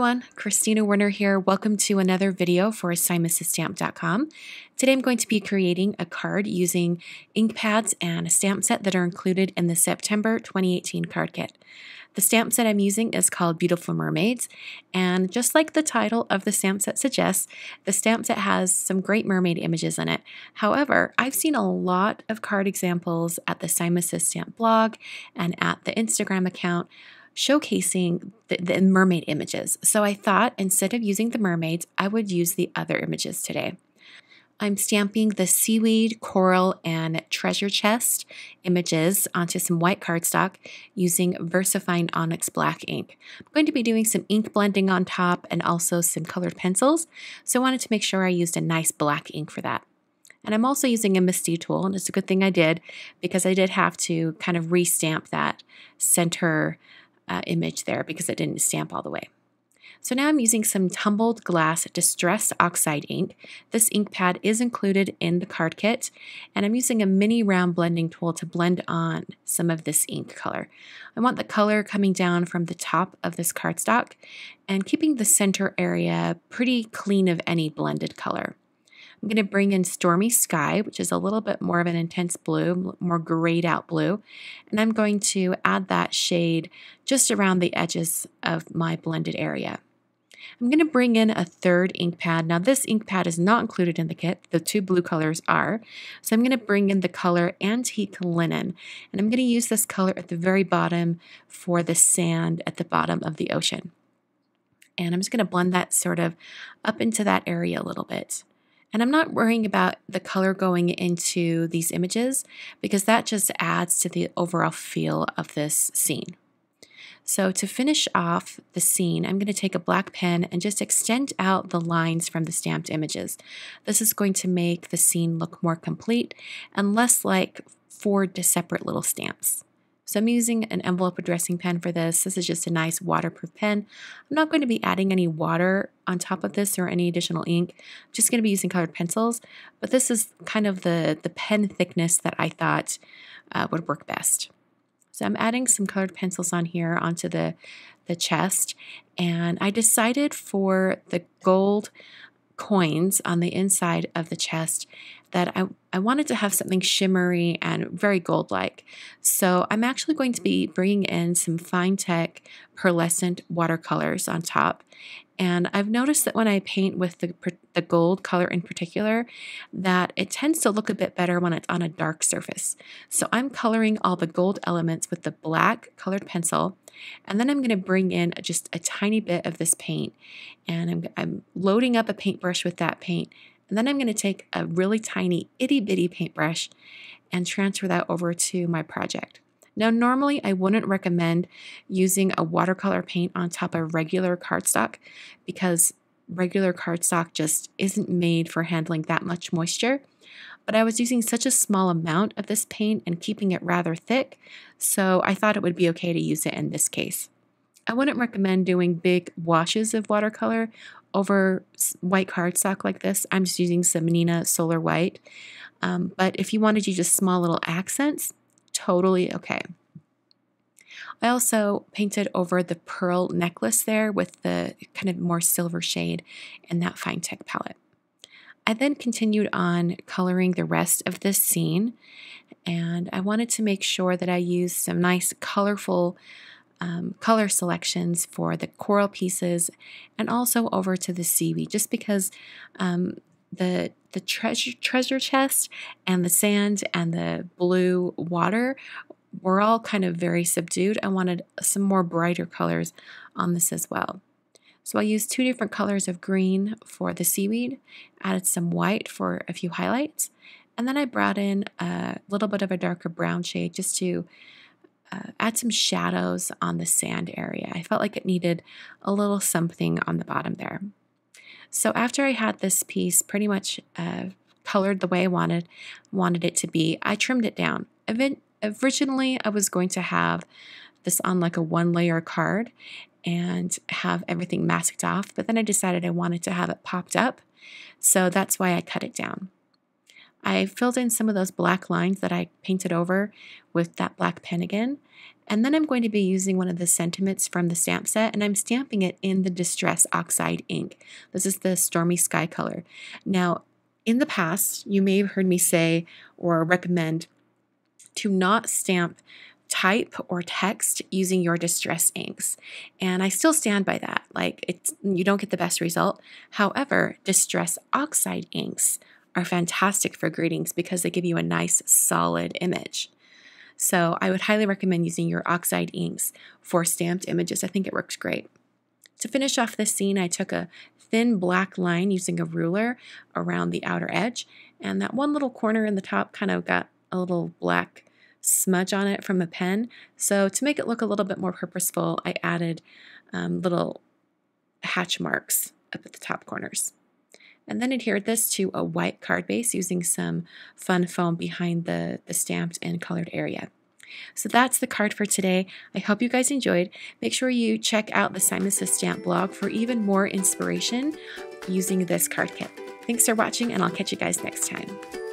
everyone, Kristina Werner here. Welcome to another video for assignmentsofstamp.com. Today I'm going to be creating a card using ink pads and a stamp set that are included in the September 2018 card kit. The stamp set I'm using is called Beautiful Mermaids, and just like the title of the stamp set suggests, the stamp set has some great mermaid images in it. However, I've seen a lot of card examples at the Assignments of Stamp blog and at the Instagram account showcasing the mermaid images. So I thought instead of using the mermaids, I would use the other images today. I'm stamping the seaweed, coral, and treasure chest images onto some white cardstock using VersaFine ONYX black ink. I'm going to be doing some ink blending on top and also some colored pencils, so I wanted to make sure I used a nice black ink for that. And I'm also using a MISTI tool, and it's a good thing I did because I did have to kind of restamp that center image there because it didn't stamp all the way. So now I'm using some tumbled glass distressed oxide ink. This ink pad is included in the card kit, and I'm using a mini round blending tool to blend on some of this ink color. I want the color coming down from the top of this cardstock and keeping the center area pretty clean of any blended color. I'm going to bring in Stormy Sky, which is a little bit more of an intense blue, more grayed out blue, and I'm going to add that shade just around the edges of my blended area. I'm going to bring in a third ink pad. Now this ink pad is not included in the kit. The two blue colors are. So I'm going to bring in the color Antique Linen, and I'm going to use this color at the very bottom for the sand at the bottom of the ocean. And I'm just going to blend that sort of up into that area a little bit. And I'm not worrying about the color going into these images because that just adds to the overall feel of this scene. So to finish off the scene, I'm going to take a black pen and just extend out the lines from the stamped images. This is going to make the scene look more complete and less like four separate little stamps. So I'm using an envelope addressing pen for this. This is just a nice waterproof pen. I'm not going to be adding any water on top of this or any additional ink. I'm just going to be using colored pencils, but this is kind of the pen thickness that I thought would work best. So I'm adding some colored pencils on here onto the chest, and I decided for the gold coins on the inside of the chest that I wanted to have something shimmery and very gold-like. So I'm actually going to be bringing in some Fine Tech pearlescent watercolors on top. And I've noticed that when I paint with the gold color in particular, that it tends to look a bit better when it's on a dark surface. So I'm coloring all the gold elements with the black colored pencil, and then I'm going to bring in just a tiny bit of this paint, and I'm loading up a paintbrush with that paint, and then I'm going to take a really tiny itty-bitty paintbrush and transfer that over to my project. Now, normally I wouldn't recommend using a watercolor paint on top of regular cardstock because regular cardstock just isn't made for handling that much moisture. But I was using such a small amount of this paint and keeping it rather thick, so I thought it would be okay to use it in this case. I wouldn't recommend doing big washes of watercolor over white cardstock like this. I'm just using some Neenah Solar White. But if you wanted to use just small little accents, totally okay. I also painted over the pearl necklace there with the kind of more silver shade in that Fine Tech palette. I then continued on coloring the rest of this scene, and I wanted to make sure that I used some nice colorful color selections for the coral pieces and also over to the seaweed, just because the treasure chest and the sand and the blue water were all kind of very subdued. I wanted some more brighter colors on this as well. So I used two different colors of green for the seaweed, added some white for a few highlights, and then I brought in a little bit of a darker brown shade just to add some shadows on the sand area. I felt like it needed a little something on the bottom there. So after I had this piece pretty much colored the way I wanted it to be, I trimmed it down. Originally, I was going to have this on like a one-layer card and have everything masked off, but then I decided I wanted to have it popped up, so that's why I cut it down. I filled in some of those black lines that I painted over with that black pen again. And then I'm going to be using one of the sentiments from the stamp set, and I'm stamping it in the Distress Oxide ink. This is the Stormy Sky color. Now, in the past, you may have heard me say or recommend to not stamp type or text using your distress inks. And I still stand by that. Like, you don't get the best result. However, Distress Oxide inks are fantastic for greetings because they give you a nice solid image. So I would highly recommend using your Oxide inks for stamped images. I think it works great. To finish off this scene, I took a thin black line using a ruler around the outer edge, and that one little corner in the top kind of got a little black smudge on it from a pen. So to make it look a little bit more purposeful, I added little hatch marks up at the top corners. And then adhered this to a white card base using some fun foam behind the stamped and colored area. So that's the card for today. I hope you guys enjoyed. Make sure you check out the Simon Says Stamp blog for even more inspiration using this card kit. Thanks for watching, and I'll catch you guys next time.